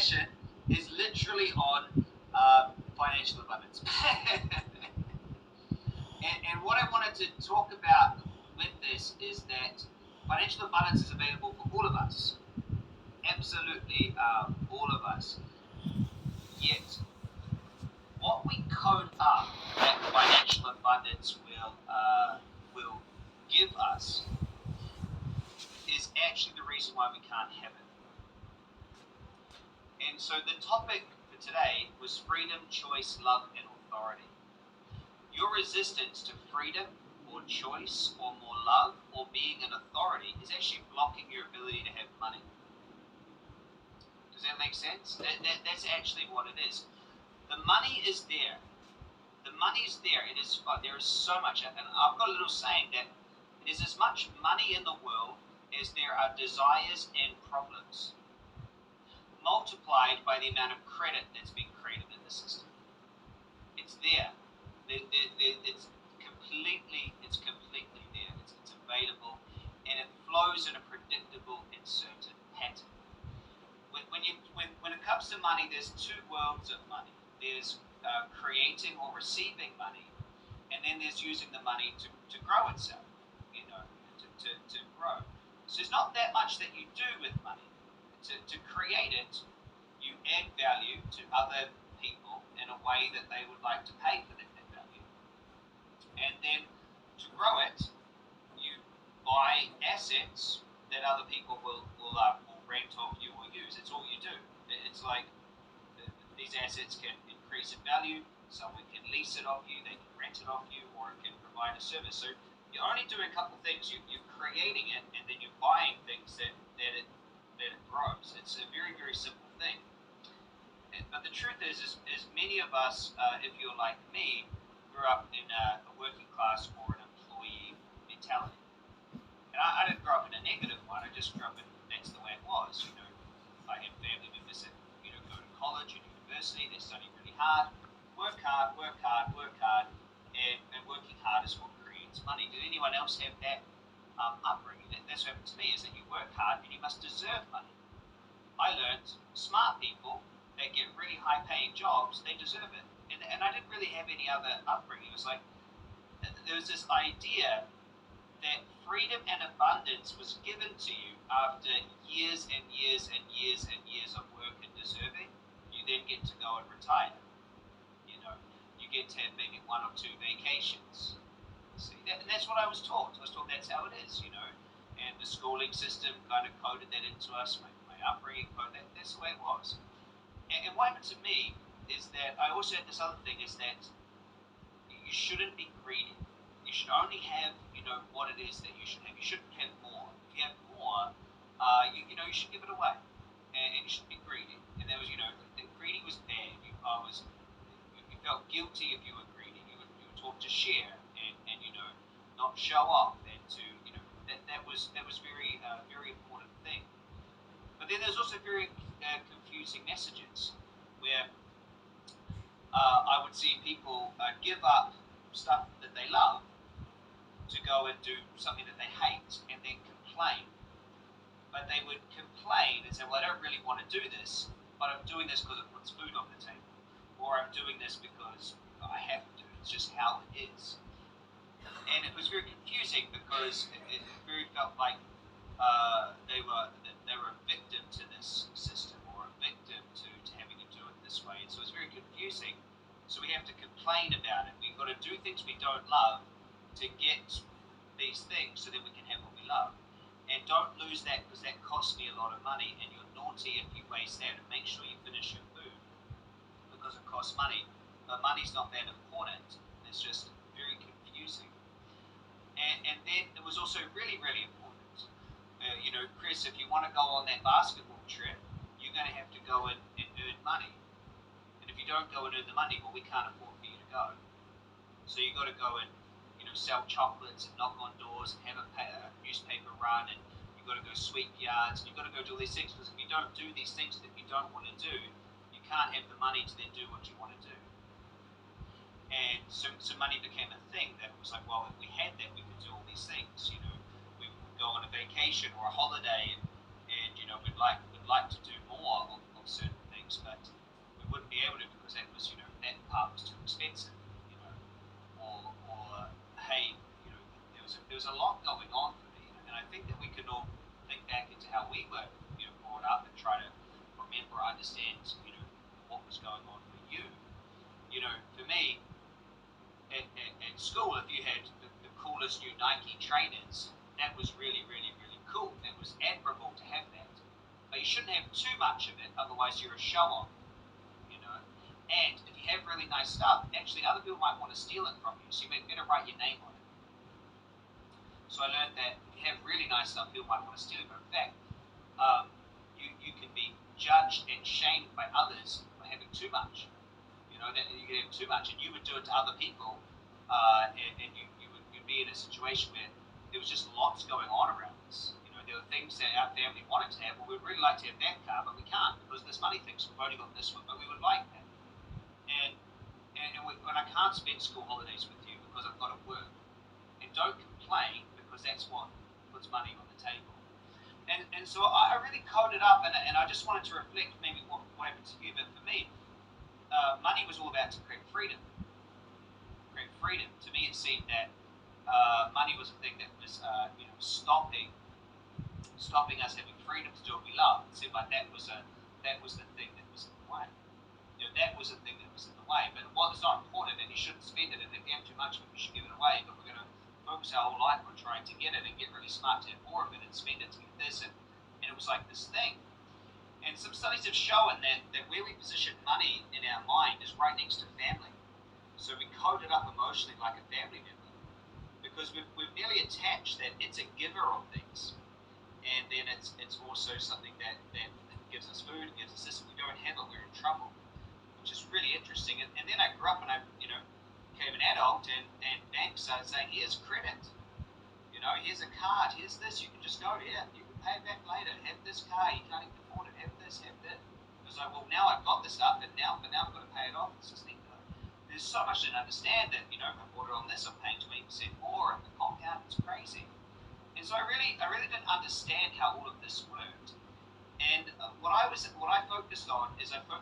session is literally on financial abundance. And what I wanted to talk about with this is that financial abundance is available for all of us, absolutely all of us. Yet, what we code up that financial abundance will give us is actually the reason why we can't have it. And so the topic for today was freedom, choice, love, and authority. Your resistance to freedom or choice or more love or being an authority is actually blocking your ability to have money. Does that make sense? That's actually what it is. The money is there. The money is there. It is. There is so much, and I've got a little saying that it is as much money in the world as there are desires and problems, multiplied by the amount of credit that's been created in the system. It's there. It's completely there. It's available, and it flows in a predictable and certain pattern. When it comes to money, there's two worlds of money. There's creating or receiving money, and then there's using the money to grow itself, to grow. So there's not that much that you do with money. To create it, you add value to other people in a way that they would like to pay for that value. And then to grow it, you buy assets that other people will rent off you or use. It's all you do. It's like these assets can increase in value. Someone can lease it off you, they can rent it off you, or it can provide a service. So you're only doing a couple of things. You're creating it, and then you're buying things that it grows. It's a very, very simple thing. But the truth is many of us, if you're like me, grew up in a working class or an employee mentality. And I didn't grow up in a negative one. I just grew up in that's the way it was. I had family members that go to college and university. They study really hard, work hard, and working hard is what creates money. Did anyone else have that upbringing? That's what happened to me. Is that you work hard and you must deserve money. I learned smart people that get really high-paying jobs, they deserve it. And I didn't really have any other upbringing. It was like there was this idea that freedom and abundance was given to you after years and years and years and years of work and deserving. You then get to go and retire. You get to have maybe one or two vacations. See, and that's what I was taught. I was taught that's how it is, And the schooling system kind of coded that into us. My upbringing coded that. That's the way it was. And what happened to me is that I also had this other thing is that you shouldn't be greedy. You should only have, what it is that you should have. You shouldn't have more. If you have more, you should give it away. And you shouldn't be greedy. And there was, greedy was bad. You felt guilty if you were greedy. You were taught to share and not show off and to, that was very, very important thing. But then there's also very confusing messages where I would see people give up stuff that they love to go and do something that they hate and then complain. But they would complain and say, well, I don't really want to do this, but I'm doing this because it puts food on the table. Or I'm doing this because I have to. It's just how it is. And it was very confusing because it very felt like they were a victim to this system or a victim to having to do it this way. And so it's very confusing. So we have to complain about it. We've got to do things we don't love to get these things so that we can have what we love. And don't lose that because that costs me a lot of money and you're naughty if you waste that. And make sure you finish your food because it costs money. But money's not that important. It's just very confusing. And then it was also really, really important. Chris, if you want to go on that basketball trip, you're going to have to go and earn money. And if you don't go and earn the money, well, we can't afford for you to go. So you've got to go and sell chocolates and knock on doors and have a newspaper run, and you've got to go sweep yards, and you've got to go do all these things, because if you don't do these things that you don't want to do, you can't have the money to then do what you want to do. And so money became a thing that it was like, well, if we had that, we could do all these things. We would go on a vacation or a holiday, and we'd like to do more of certain things. there was a lot going on for me, and I think that we can all think back into how we were, brought up and try to remember, understand, what was going on for you. For me, at school, if you had the coolest new Nike trainers, that was really, really, really cool. It was admirable to have that. But you shouldn't have too much of it, otherwise you're a show-off, you know. And if you have really nice stuff, actually other people might want to steal it from you, so you better write your name on it. So I learned that if you have really nice stuff, people might want to steal it. But in fact, you can be judged and shamed by others for having too much. That you could have too much, and you would do it to other people, and you'd be in a situation where there was just lots going on around us. There were things that our family wanted to have. Well, we'd really like to have that car, but we can't because this money thinks we've only got this one, but we would like that. When I can't spend school holidays with you because I've got to work, and don't complain because that's what puts money on the table. And so I really coded up, and I just wanted to reflect maybe what happened to you, but for me, money was all about to create freedom. Create freedom. To me, it seemed that money was a thing that was, stopping us having freedom to do what we love. It seemed like that was the thing that was in the way. That was the thing that was in the way. But it's not important, and you shouldn't spend it. And if you have too much of it, you should give it away. But we're going to focus our whole life on trying to get it and get really smart to have more of it and spend it to get this. And it was like this thing. And some studies have shown that where we position money in our mind is right next to family. So we code it up emotionally like a family member because we've nearly attached that it's a giver of things. And then it's also something that gives us food, gives us this. If we don't have it, we're in trouble, which is really interesting. And then I grew up and I became an adult, and banks started saying, here's credit. Here's a card, here's this, you can just go here, you can pay it back later, have this car, you can't even afford it, have this, have that. It was like, well, now I've got this stuff, but now I've got to pay it off. This is neat. There's so much I didn't understand that, if I bought it on this, I'm paying 20% more, and the compound is crazy. And so I really didn't understand how all of this worked. And what I focused on is well,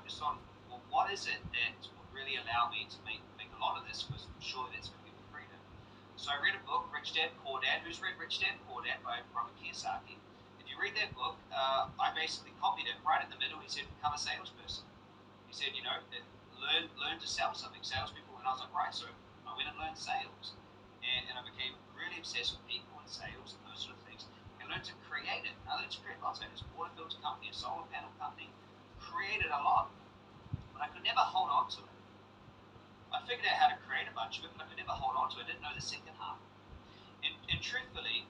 what is it that would really allow me to make a lot of this, because surely that's going to give me freedom. So I read a book, Rich Dad, Poor Dad. Who's read Rich Dad, Poor Dad by Robert Kiyosaki? If you read that book, I basically copied it. Right in the middle, he said, become a salesperson. He said, learn to sell something. Salespeople, and I was like, right, so I went and learned sales. And I became really obsessed with people and sales and those sort of things. And learned to create it. I learned to create lots of things. Water filter company, a solar panel company. Created a lot. But I could never hold on to it. I figured out how to create a bunch of it, but I could never hold on to it. I didn't know the second half. And truthfully,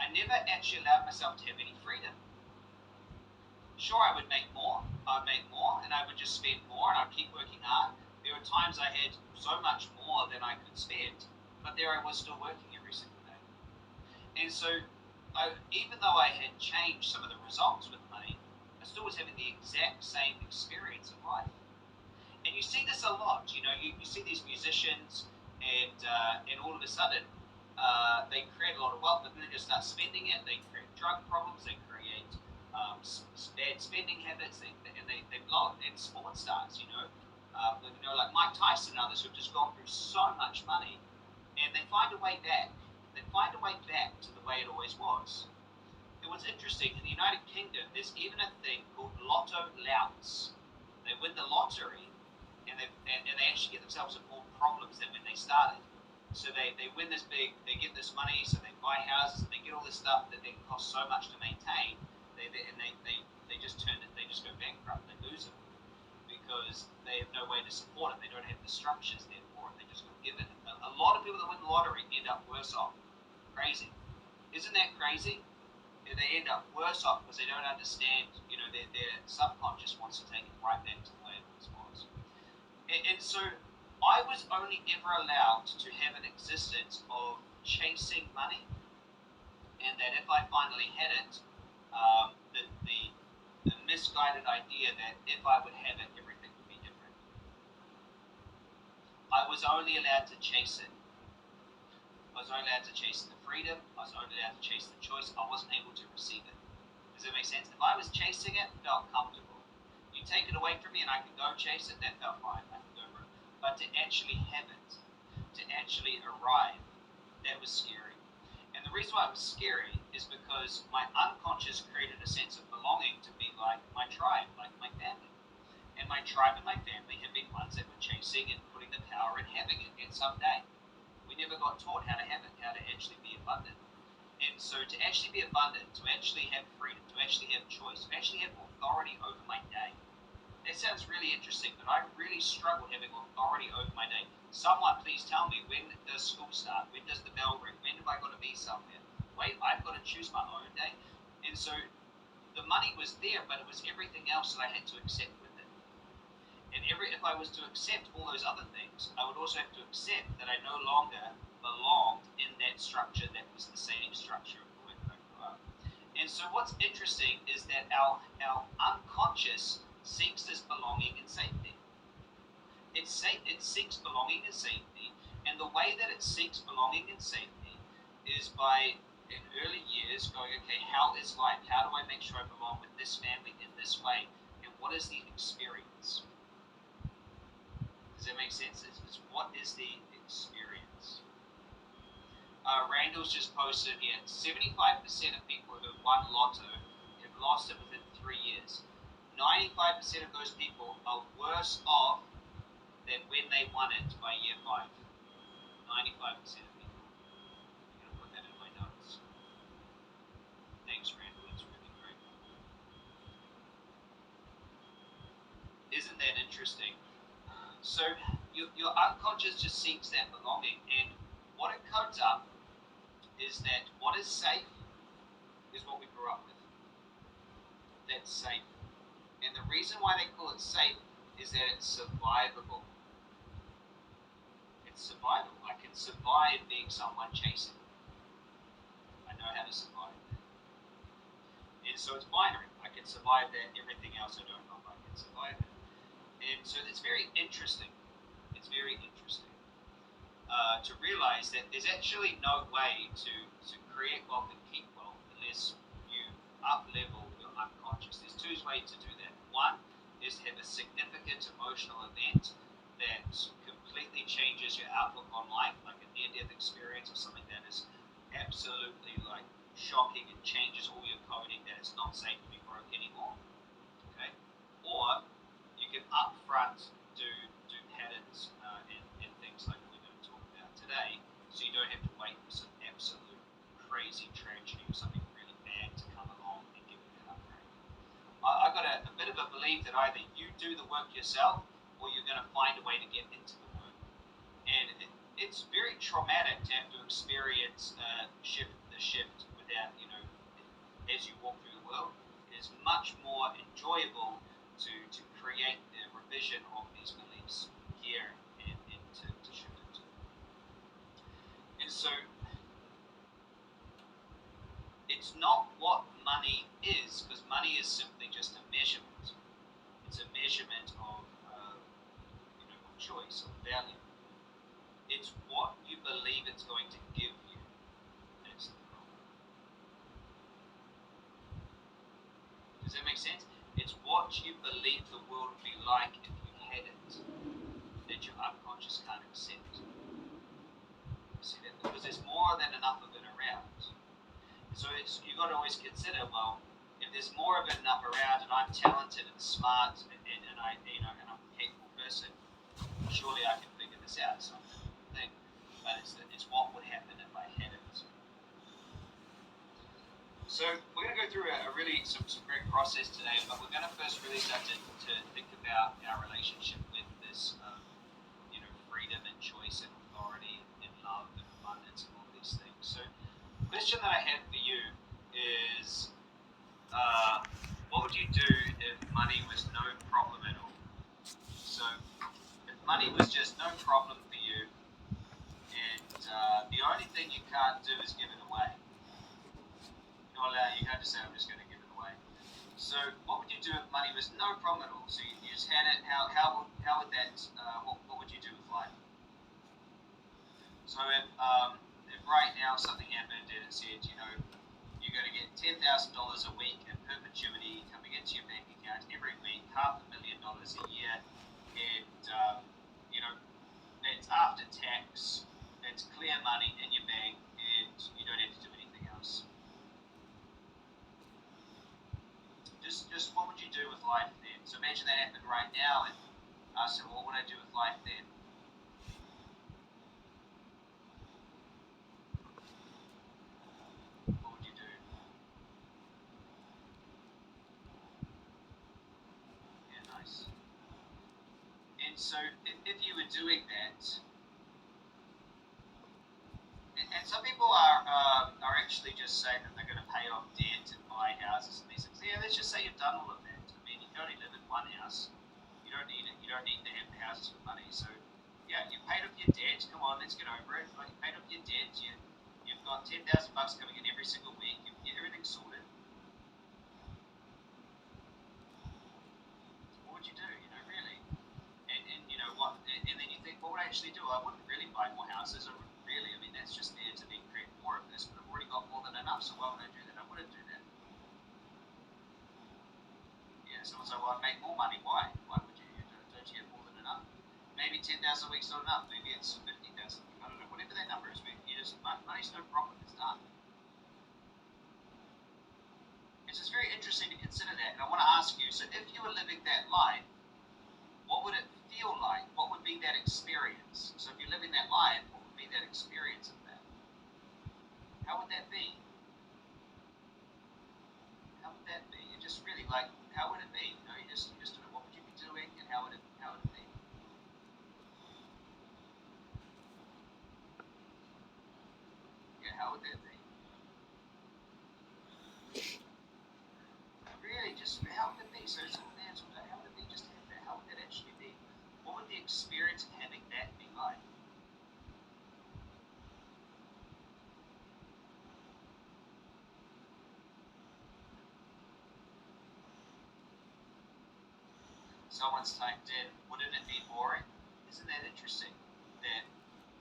I never actually allowed myself to have any freedom. Sure, I would make more, and I would just spend more, and I'd keep working hard. There were times I had so much more than I could spend, but there I was still working every single day. And so, even though I had changed some of the results with money, I still was having the exact same experience of life. And you see this a lot, you see these musicians, and all of a sudden, they create a lot of wealth, but then they just start spending it. They create drug problems, they create bad spending habits, and they blow it. And sports stars, like Mike Tyson and others who've just gone through so much money, and they find a way back. They find a way back to the way it always was. And what's interesting, in the United Kingdom, there's even a thing called lotto louts. They win the lottery, and they actually get themselves in more problems than when they started. So they win this big, they get this money, so they buy houses, and they get all this stuff that then costs so much to maintain. They just go bankrupt. They lose it because they have no way to support it. They don't have the structures there for it. They just got given it. A lot of people that win the lottery end up worse off. Crazy, isn't that crazy? They end up worse off because they don't understand. Their subconscious wants to take it right back to the way it was. And so I was only ever allowed to have an existence of chasing money, and that if I finally had it, the misguided idea that if I would have it, everything would be different. I was only allowed to chase it. I was only allowed to chase the freedom. I was only allowed to chase the choice. I wasn't able to receive it. Does that make sense? If I was chasing it, it felt comfortable. You take it away from me and I can go chase it, that felt fine. I can go run. But to actually have it, to actually arrive, that was scary. the reason why it was scary is because my unconscious created a sense of belonging to be like my tribe, like my family. And my tribe and my family have been ones that were chasing and putting the power in having it yet someday. We never got taught how to have it, how to actually be abundant. And so to actually be abundant, to actually have freedom, to actually have choice, to actually have authority over my day. That sounds really interesting, but I really struggle having authority over my day. Someone please tell me, when does school start? When does the bell ring? When have I got to be somewhere? Wait, I've got to choose my own day. And so the money was there, but it was everything else that I had to accept with it. And if I was to accept all those other things, I would also have to accept that I no longer belonged in that structure that was the same structure of the way that I grew up. And so what's interesting is that our unconscious seeks this belonging and safety. It seeks belonging and safety, and the way that it seeks belonging and safety is by, in early years, going, okay, how is life? How do I make sure I belong with this family in this way? And what is the experience? Does that make sense? It's what is the experience? Randall's just posted here, 75% of people who have won lotto have lost it within 3 years. 95% of those people are worse off than when they won it by year 5. 95% of people. I'm going to put that in my notes. Thanks, Randall. That's really great. Isn't that interesting? So your unconscious just seeks that belonging, and what it codes up is that what is safe is what we grew up with. That's safe. And the reason why they call it safe is that it's survivable. It's survivable. I can survive being someone chasing. I know how to survive that. And so it's binary. I can survive that. Everything else I don't know if I can survive it. And so it's very interesting. It's very interesting to realize that there's actually no way to create wealth and keep wealth unless you up-level your unconscious. There's two ways to do that. One is to have a significant emotional event that completely changes your outlook on life, like a near-death experience or something that is absolutely like shocking and changes all your coding, that it's not safe to be broke anymore. Okay? Or you can upfront do patterns and things like we're going to talk about today, so you don't have to wait for some absolute crazy tragedy or something really bad to come along and give you that upgrade. I've got a bit of a belief that either you do the work yourself or you're going to find a way to get into the work. And it's very traumatic to have to experience the shift without, as you walk through the world. It is much more enjoyable to create the revision of these beliefs here and to shift into. And so it's not what money is, because money is simply just a measurement. It's a measurement of choice, of value. It's what you believe it's going to give you. That's the problem. Does that make sense? It's what you believe the world would be like if you had it, that your unconscious can't accept. See that? Because there's more than enough of it around. So you've got to always consider, well, if there's more of it enough around, and I'm talented and smart, and I'm a capable person, surely I can figure this out. It's not a thing, but it's what would happen if I had it. So we're going to go through some great process today, but we're going to first really start to think about our relationship with this, freedom and choice and authority and love and abundance and all these things. So the question that I have for you is, what would you do if money was no problem at all? So if money was just no problem for you, and the only thing you can't do is give it away. You can't just say, I'm just going to give it away. So what would you do if money was no problem at all? So you just had it. How would that? What would you do with life? So if right now something happened and it said, you're going to get $10,000 a week in perpetuity coming into your bank account every week, $500,000 a year, and that's after tax, that's clear money in your bank, and you don't have to do anything So if you were doing that, and some people are actually just saying that they're going to pay off debt and buy houses and these things. Yeah, let's just say you've done all of that. I mean, you can only live in one house. You don't need it. You don't need to have the houses for money. So yeah, you paid off your debt. Come on, let's get over it. Like, you paid off your debt. You've got $10,000 coming in every single week. Everything's sorted. What would you do? Really? And you know what? And then you think, what would I actually do? I wouldn't really buy more houses. I wouldn't really. I mean, that's just there to then create more of this. But I've already got more than enough. So why would I do that? I wouldn't do that. Yeah. Someone's like, well, I'd make more money. Why? Why would you? Don't you have more than enough? Maybe 10,000 a week's not enough. Maybe it's 50,000. I don't know. Whatever that number is, money's no problem. It's done. It's just very interesting to consider that. And I want to ask you. So if you were living that life, what would it feel like? What would be that experience? So if you're living that life, what would be that experience of that? How would that be? How would that be? It just really like, how would it be? You just don't know what would you be doing and how would it be? Yeah, how would that be? Really, just how would it be? So it's all there, how would it be just to have that? How would that actually be? What would the experience of having that be like? Someone's typed in, wouldn't it be boring? Isn't that interesting? That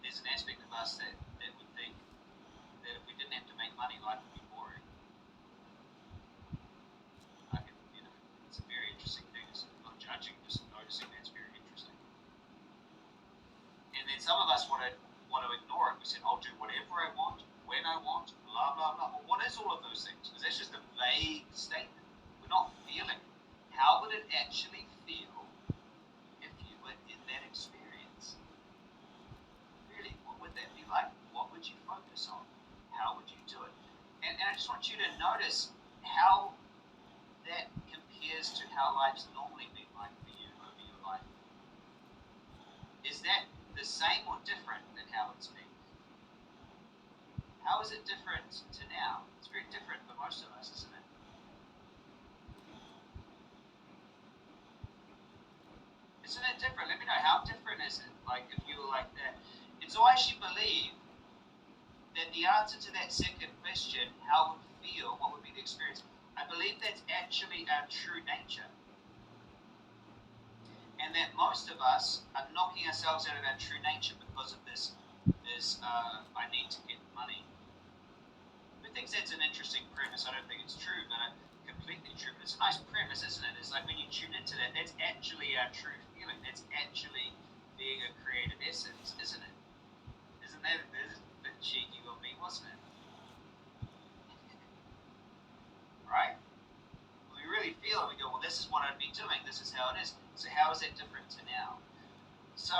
there's an aspect of us that would think that if we didn't have to make money, life would be boring. I can, it's a very interesting thing. It's not judging, just noticing that's very interesting. And then some of us want to ignore it. We said, I'll do whatever I want, when I want, blah, blah, blah. Well, what is all of those things? Because that's just a vague statement. We're not feeling it. How would it actually feel if you were in that experience? Really, what would that be like? What would you focus on? How would you do it? And I just want you to notice how that compares to how life's normally been like for you over your life. Is that the same or different than how it's been? How is it different to now? It's very different for most of us, isn't it? Isn't it different? Let me know, how different is it? Like, if you were like that. And so I actually believe that the answer to that second question, how it would feel, what would be the experience, I believe that's actually our true nature. And that most of us are knocking ourselves out of our true nature because of this I need to get money. Who thinks that's an interesting premise? I don't think it's true, but completely true. But it's a nice premise, isn't it? It's like when you tune into that, that's actually our true feeling. That's actually being a creative essence, isn't it? Isn't that a bit cheeky of me, wasn't it? Right? We really feel it. We go, well, this is what I'd be doing. This is how it is. So how is that different to now? So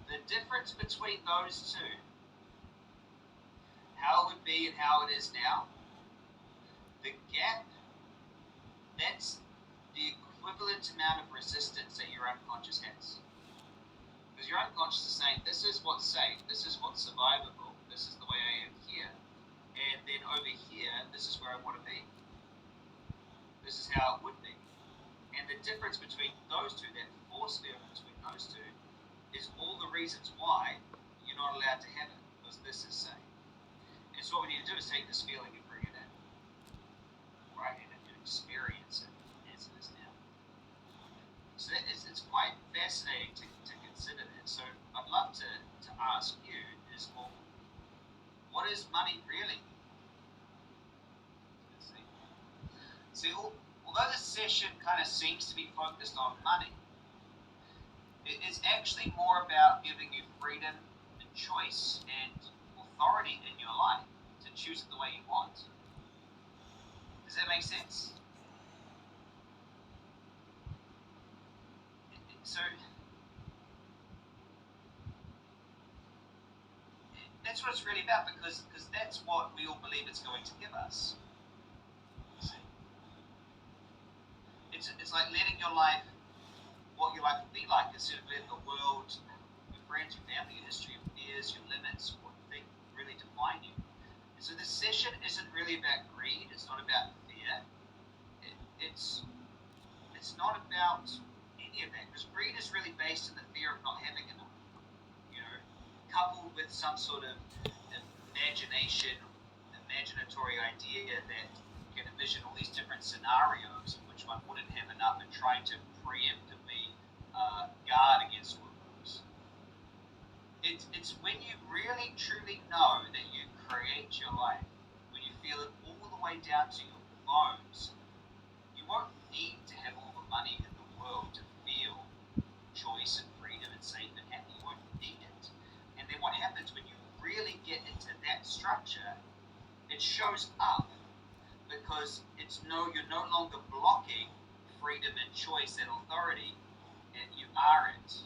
the difference between those two, how it would be and how it is now, the gap, that's the equivalent amount of resistance that your unconscious has. Because your unconscious is saying, this is what's safe, this is what's survivable, this is the way I am here, and then over here, this is where I want to be. This is how it would be. And the difference between those two, that force field between those two, is all the reasons why you're not allowed to have it, because this is safe. And so what we need to do is take this feeling and bring it in, right, and experience it as it is now. So it's quite fascinating to consider that. So I'd love to ask you is, well, what is money really? Let's see. See, although this session kind of seems to be focused on money, it's actually more about giving you freedom and choice and authority in your life to choose it the way you want. Does that make sense? So that's what it's really about, because that's what we all believe it's going to give us. See? It's like letting your life, what your life will be like instead of letting the world, your friends, your family, your history, your fears, your limits, what you think really define you. And so this session isn't really about greed. It's not about fear. It's not about any of that, because greed is really based on the fear of not having enough, coupled with some sort of imaginatory idea that can envision all these different scenarios in which one wouldn't have enough and trying to preemptively guard against all of those. It's when you really truly know that you create your life, when you feel it all the way down to your bones. You won't need to have all the money in the world to feel choice and freedom and safe and happy. You won't need it. And then what happens when you really get into that structure, it shows up because you're no longer blocking freedom and choice and authority, and you are it.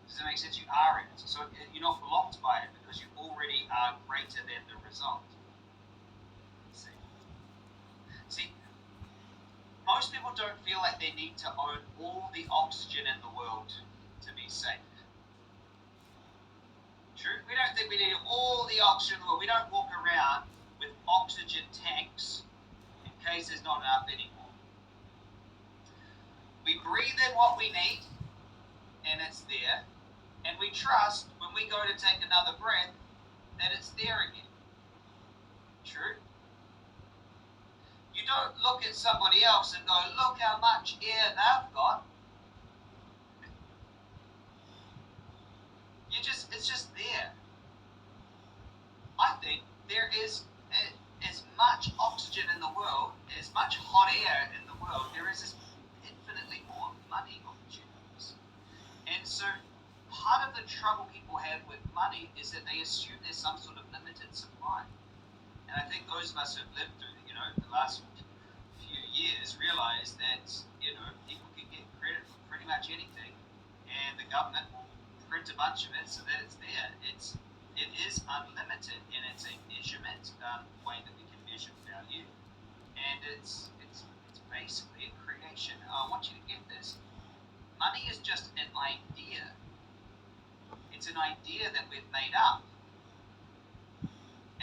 Does that make sense? You are it. So you're not blocked by it because you already are greater than the result. See, most people don't feel like they need to own all the oxygen in the world to be safe. True? We don't think we need all the oxygen in the world. We don't walk around with oxygen tanks in case there's not enough anymore. We breathe in what we need, and it's there. And we trust when we go to take another breath that it's there again. True? You don't look at somebody else and go, look how much air they've got. It's just there. I think there is as much oxygen in the world, as much hot air in the world, there is infinitely more money opportunities. And so part of the trouble people have with money is that they assume there's some sort of limited supply. And I think those of us who've lived through, the last few years realize that, people can get credit for pretty much anything, and the government will print a bunch of it so that it's there. It is unlimited, and it's a measurement way that we can measure value, and it's basically a creation. I want you to get this. Money is just an idea. It's an idea that we've made up.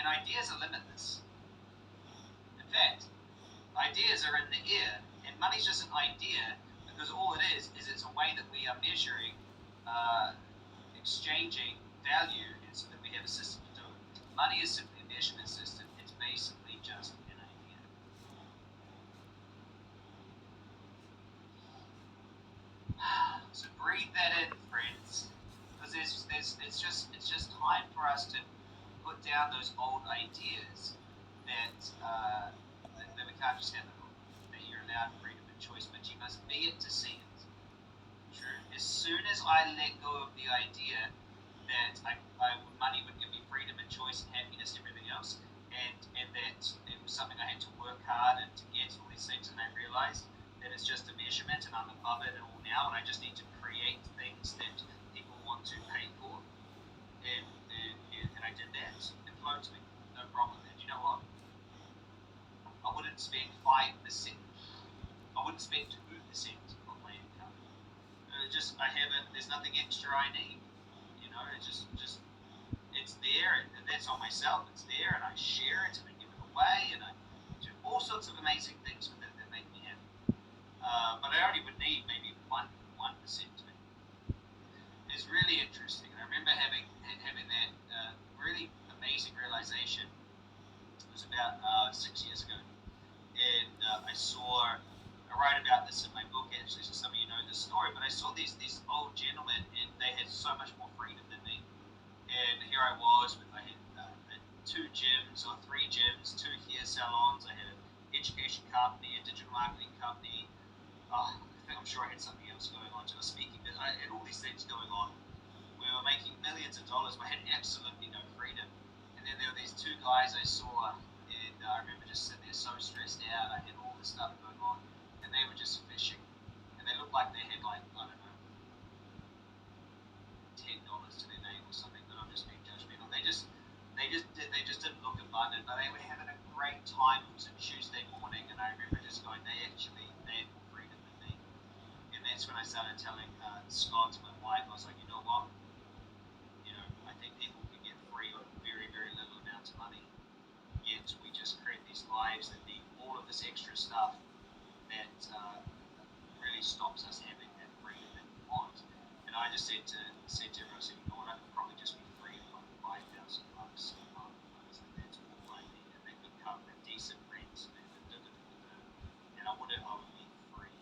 And ideas are limitless. In fact, ideas are in the air, and money's just an idea because all it is it's a way that we are measuring, exchanging value, and so that we have a system to do it. Money is simply a measurement system. It's basically just an idea. So breathe that in, friends, because it's just time for us to put down those old ideas that we can't just have it all, that you're allowed freedom and choice, but you must be it to see it. True. As soon as I let go of the idea that money would give me freedom and choice and happiness and everything else, and that it was something I had to work hard and to get all these things, and I realized that it's just a measurement and I'm above it all now, and I just need to create things that people want to pay for, and I did that. It flowed to me, no problem. And you know what? I wouldn't spend 5%. I wouldn't spend 2% of my income. There's nothing extra I need. It's there, and that's on myself. It's there, and I share it, and I give it away, and I do all sorts of amazing things with it that make me happy. But I only would need maybe 1% to it. It's really interesting. I remember having that really amazing realization. It was about 6 years ago, and I write about this in my book. Actually, so some of you know this story, but I saw these old gentlemen, and they had so much more freedom than me. And here I was I had 2 gyms or 3 gyms, 2 hair salons. I had an education company, a digital marketing company. I'm sure I had something else going on. I was speaking, but I had all these things going on. We were making millions of dollars, but I had absolutely no freedom. And then there were these 2 guys I saw, and I remember just sitting there so stressed out. I had all this stuff going on, and they were just fishing, and they looked like they had I don't know, $10 to their name or something. But I'm just being judgmental. They just didn't look abundant, but they were having a great time. It was a Tuesday morning, and I remember just going, they had more freedom than me. And that's when I started telling Scott, my wife, I was like, you know what? I think people can get free on very, very little amounts of money. Yet we just create these lives that need all of this extra stuff that really stops us having that freedom that we want. And I just said to everyone, I said, you know what? I could probably just be free of like $5,000 a month. I was like, that's all I need, and that could cover a decent rent and I would be free.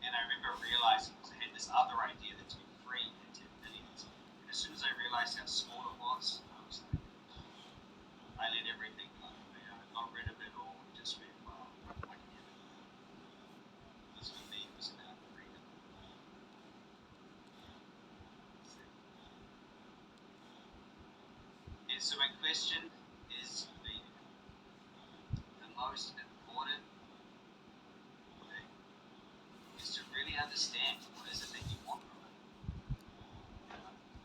And I remember realizing, because I had this other idea that to be free you had to have millions. And as soon as I realized how small it was, I was like, I let everything go. Got rid of it all and just went, well, I can have it. Because for me, it was about freedom. And so my question is the most important thing is to really understand what is it that you want from it.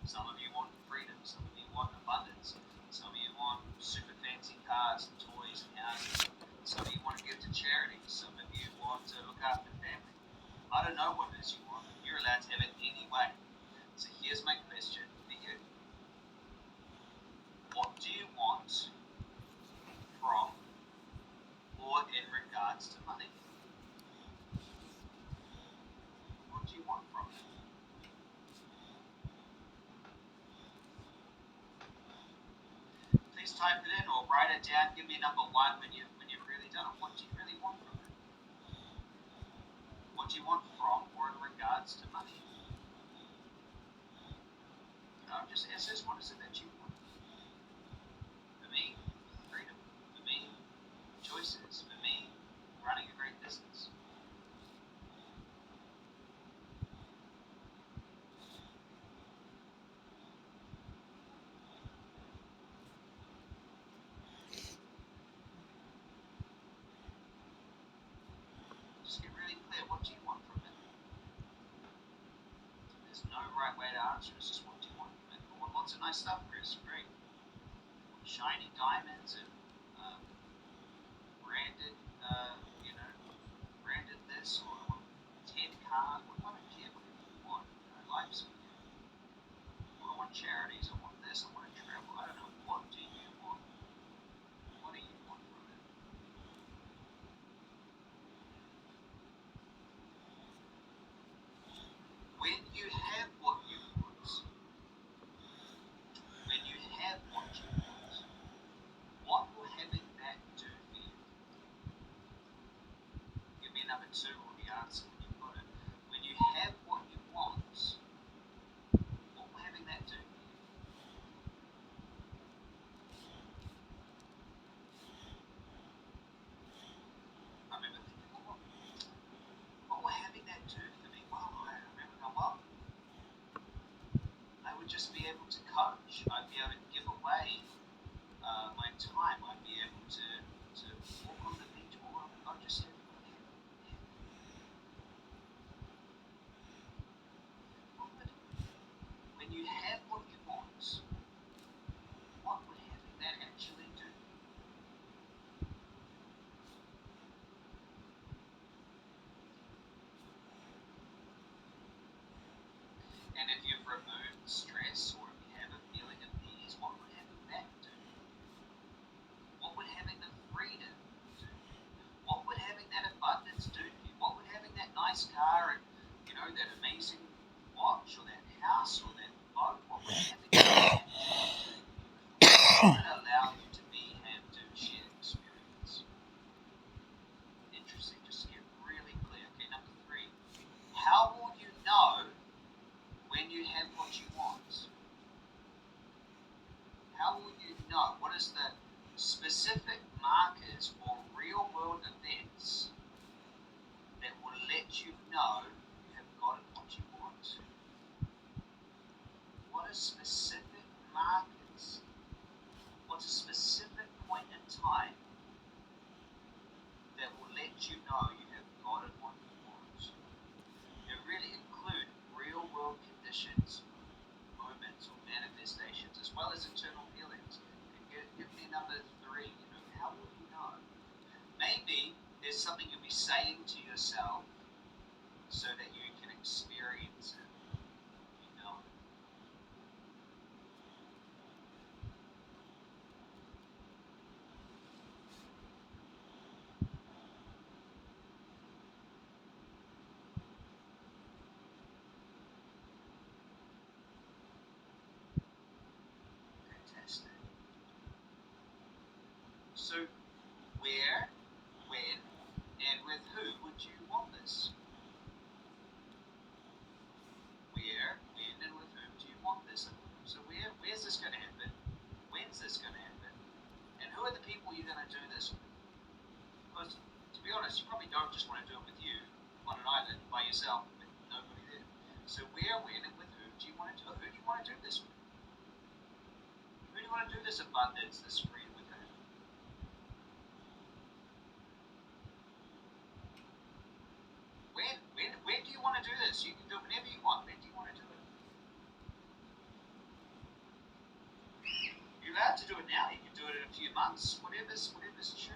Some of you want freedom, some of you want abundance, some of you want super fancy cars and toys and houses, some of you want to give to charity, some of you want to look after family. I don't know what it is you want. You're allowed to have it anyway. So here's my question for you. What do you want from or in regards to money? What do you want from it? Please type it in or write it down. Give me number one when you've really done it. What do you really want from it? What do you want from or in regards to money? Just ask this, what is it that you want? For me, freedom. For me, choices. For me, running a great business. Just get really clear. What do you want from it? There's no right way to answer. It's just what do you want from it? I want lots of nice stuff, Chris. Great. Shiny diamonds and branded, branded this, or I want 10 cars. I don't care what you want. Life's or I want charities. I want this. I want to travel. I don't know. What do you want? What do you want from it? When you have what you want, when you have what you want, what will having that do for you? Give me number two or the answer when you've got it. When you have what you want, what will having that do for you? I remember thinking, well, what will having that do for me? Well, I remember going, well, I would just be able to coach. I'd be able to give away my time. I'd be able to walk on the beach. Well, I just said, when you have what you want, what would having that actually do? And if you've removed stress or if you have a feeling of ease, what would having that do? What would having the freedom do? What would having that abundance do for you? What would having that nice car and that amazing watch or that house or that boat? What would having that do? What would it allow you to be and to share experience? Interesting. Just get really clear. Okay, number three. How will you know when you have what you want? How will you know? What is the specific markers or real world events that will let you know you have gotten what you want? What are specific markers? What's a specific point in time that will let you know you have gotten what you want? They really include real world conditions, moments, or manifestations, as well as internal feelings. And give me number three. How will you know? Maybe there's something you'll be saying to yourself so that you can experience So where, when, and with who would you want this? Where, when, and with whom do you want this? So where's this going to happen? When's this going to happen? And who are the people you're going to do this with? Because, to be honest, you probably don't just want to do it with you on an island by yourself with nobody there. So where, when, and with whom do you want to do it? Who do you want to do this with? Who do you want to do this abundance, this freedom with whom? When do you want to do this? You can do it whenever you want. When do you want to do it? You're allowed to do it now. You can do it in a few months. Whatever's true.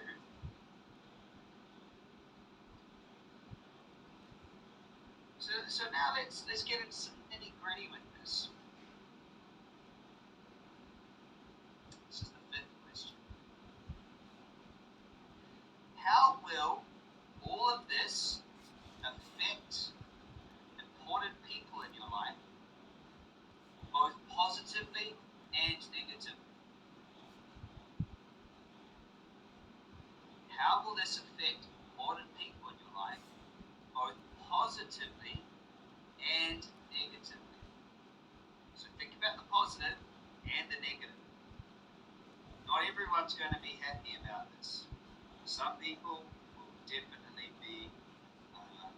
So now let's get into some nitty gritty with this. This is the fifth question. How will all of this affect important people in your life, both positively and negatively? How will this affect important people in your life, both positively and negatively? So think about the positive and the negative. Not everyone's going to be happy about this. Some people will definitely be,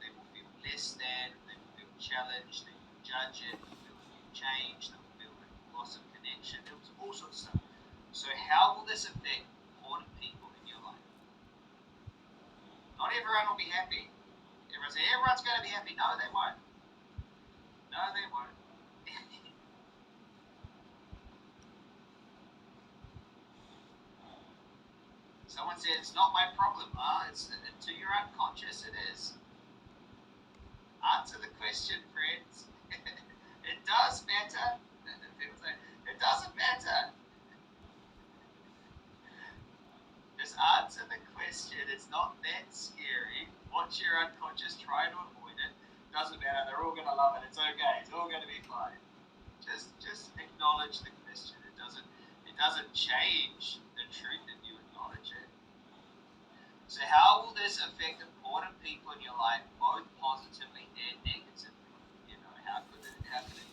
they will feel less than, they will feel challenged, they will judge it, they will feel changed, they will feel loss of connection, there was all sorts of stuff. So how will this affect important people in your life? Not everyone will be happy. Everyone say, everyone's going to be happy. No, they won't. No, they won't. Someone said, it's not my problem. It's to your unconscious, it is. Answer the question, friends. It does matter. People say, it doesn't matter. Just answer the question. It's not that scary. What's your unconscious? Try to avoid it. Doesn't matter. They're all going to love it. It's okay. It's all going to be fine. Just acknowledge the question. It doesn't change the truth if you acknowledge it. So how will this affect important people in your life, both positively and negatively? You know, how could it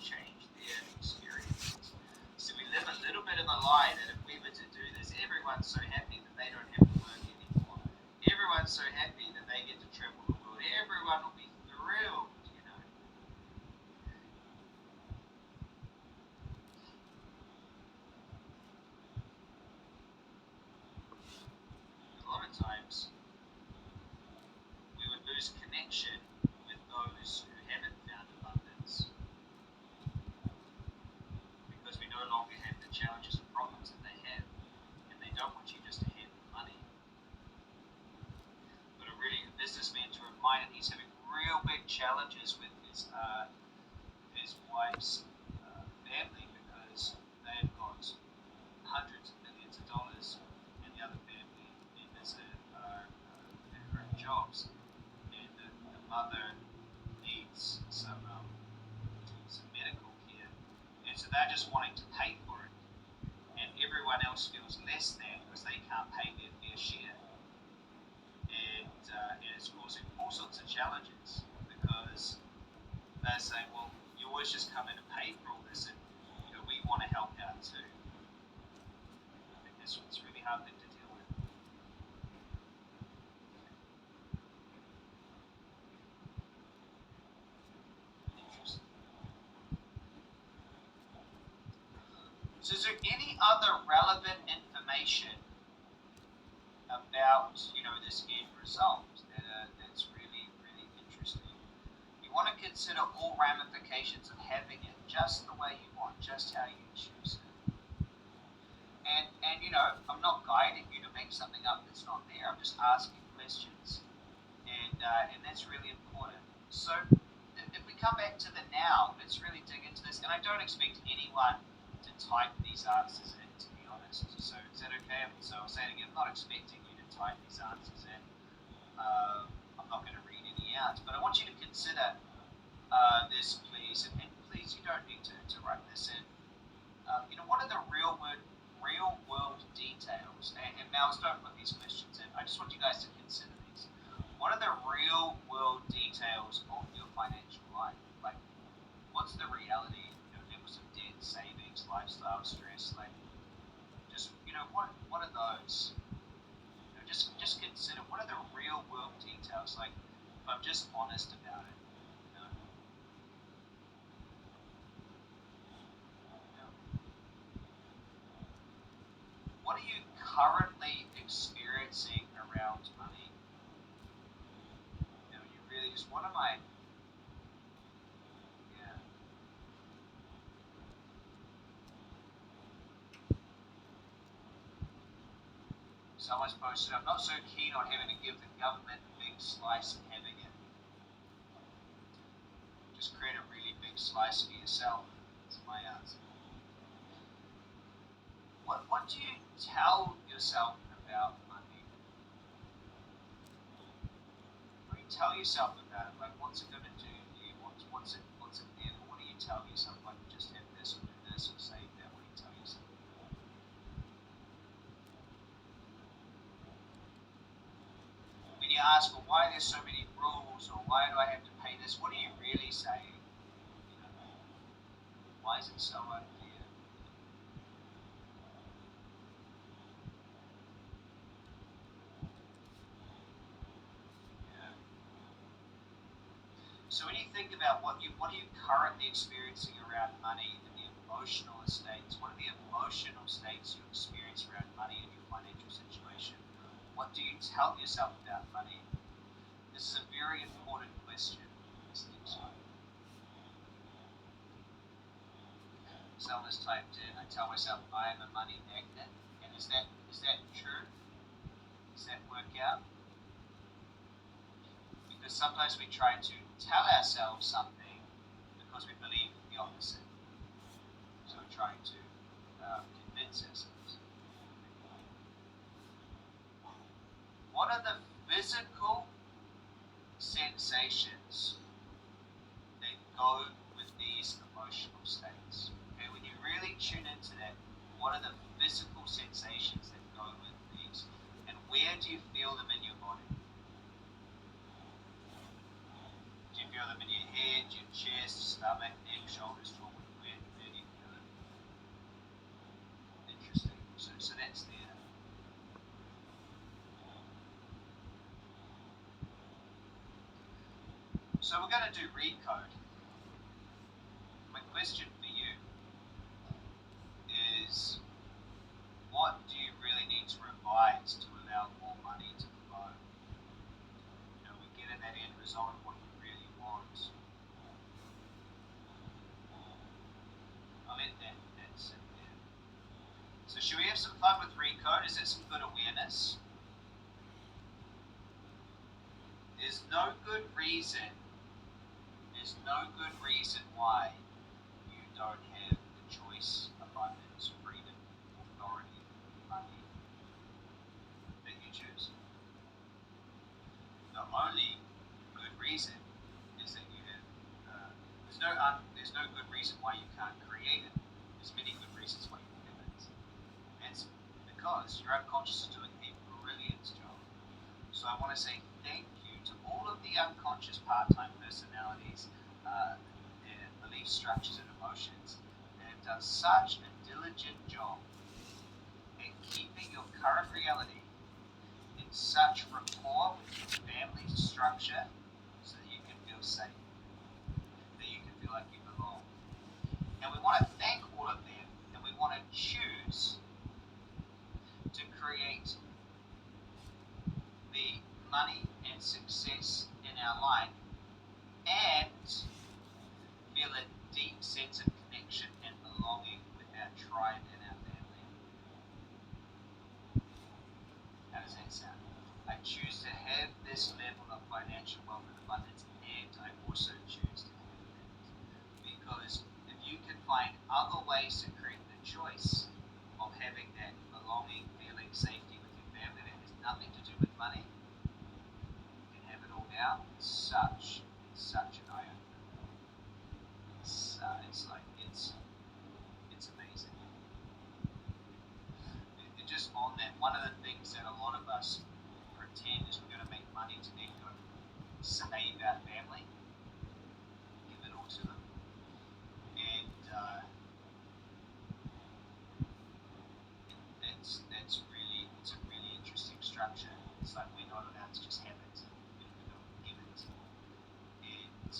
change their experiences? So we live a little bit of a lie that if we were to do this, everyone's so happy that they don't have to work anymore. Everyone's so happy that they get to travel the world. Everyone will be thrilled, you know. A lot of times we would lose connection with those who haven't found abundance because we no longer have the challenges and problems that they have, and they don't want you just to hand them money. But a really good businessman to remind him he's having real big challenges with his wife's family because they've got hundreds of millions of dollars, and the other family members are in great jobs, and the mother needs some medical care, and so they're just wanting to pay for it, and everyone else feels less than because they can't pay their fair share, and it's causing all sorts of challenges because they're saying, well, you always just come in and pay for all this, and we want to help out too. I think it's a really hard thing to deal with. Interesting. So is there any other relevant information about this end result that's really, really interesting? You want to consider all ramifications of having it just the way you want, just how you choose it. And I'm not guiding you to make something up that's not there. I'm just asking questions, and that's really important. So if we come back to the now, let's really dig into this. And I don't expect anyone to type these answers in, to be honest. So is that okay? So I'll say it again. I'm not expecting you to type these answers in. I'm not going to read any out, but I want you to consider this, please. And please, you don't need to write this in. What are the real world details? And now start with these questions, and I just want you guys to consider these. What are the real world details of your financial life? Like, what's the reality? Levels of debt, savings, lifestyle, stress. Like, just what are those? Just consider what are the real world details. Like, if I'm just honest about it. What are you currently experiencing around money? You really just, what am I? Yeah. Someone's posted, I'm not so keen on having to give the government a big slice of having it. Just create a really big slice for yourself. That's my answer. What do you tell yourself about money? What do you tell yourself about it? Like, what's it going to do to you? What's it there? What do you tell yourself? Like, just have this or do this or say that. What do you tell yourself? When you ask, well, why are there so many rules, or why do I have to pay this? What are you really saying? Why is it so unfair? Yeah. So when you think about what are you currently experiencing around money in the emotional states, what are the emotional states you experience around money in your financial situation? What do you tell yourself about money? This is a very important question. This next one. Someone has typed in, I tell myself I am a money magnet. And is that true? Does that work out? Because sometimes we try to tell ourselves something because we believe the opposite. So we're trying to convince ourselves. What are the physical sensations that go with these emotional states? Okay, when you really tune into that, what are the physical sensations that go with these? And where do you feel them in your body? Do you feel them in your head, your chest, stomach, neck, shoulders, jaw? Where do you feel them? Interesting. So that's there. So we're going to do recode. My question for you is, what do you really need to revise to allow more money to flow? We get in that end result of what you really want. I'll let that sit there. So should we have some fun with recode? Is that some good awareness? There's no good reason why you don't have the choice, abundance, freedom, authority, money that you choose. The only good reason is that you have. There's no good reason why you can't create it. There's many good reasons why you can it. That's because your unconscious is doing a brilliant job. So I want to say thank you to all of the unconscious part-time personalities, their belief structures and emotions that have done such a diligent job at keeping your current reality in such rapport with your family structure so that you can feel safe, that you can feel like you belong. And we want to thank all of them, and we want to choose to create the money and success in our life and feel a deep sense of connection and belonging with our tribe and our family. How does that sound? I choose to have this level of financial wealth and abundance, and I also choose to have that. Because if you can find other ways to create the choice of having that belonging, feeling, safety with your family that has nothing to do with money, you can have it all now. It's such an eye opener. It's amazing. And just on that, one of the things that a lot of us pretend is we're going to make money to then go save our family, give it all to them, and it's a really interesting structure. It's like we're not allowed to just have it, we've got to give it. And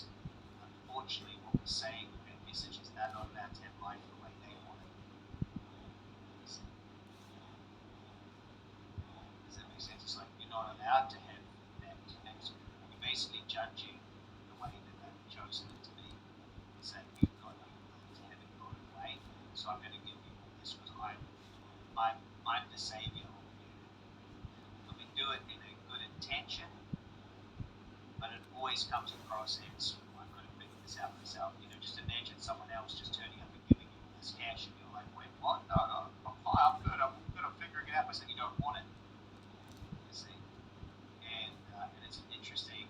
unfortunately, what we're saying with that message is they're not allowed to have life the way they want it. Does that make sense? It's like you're not allowed to have that. You're basically judging the way that they've chosen it to be. Saying you've got the ability to have it your own way, so I'm going to give you this because I'm the savior of you. And we do it in a good intention, but it always comes across as I could have figured this out myself. Just imagine someone else just turning up and giving you all this cash, and you're like, wait, what? No, I'm fine, I'm good. I'm good. I'm figuring it out myself. You don't want it, you see. And it's an interesting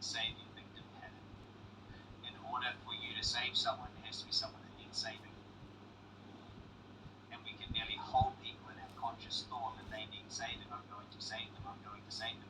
savior victim pattern. In order for you to save someone, there has to be someone that needs saving. And we can nearly hold people in our conscious thought that they need saving. I'm going to save them. I'm going to save them.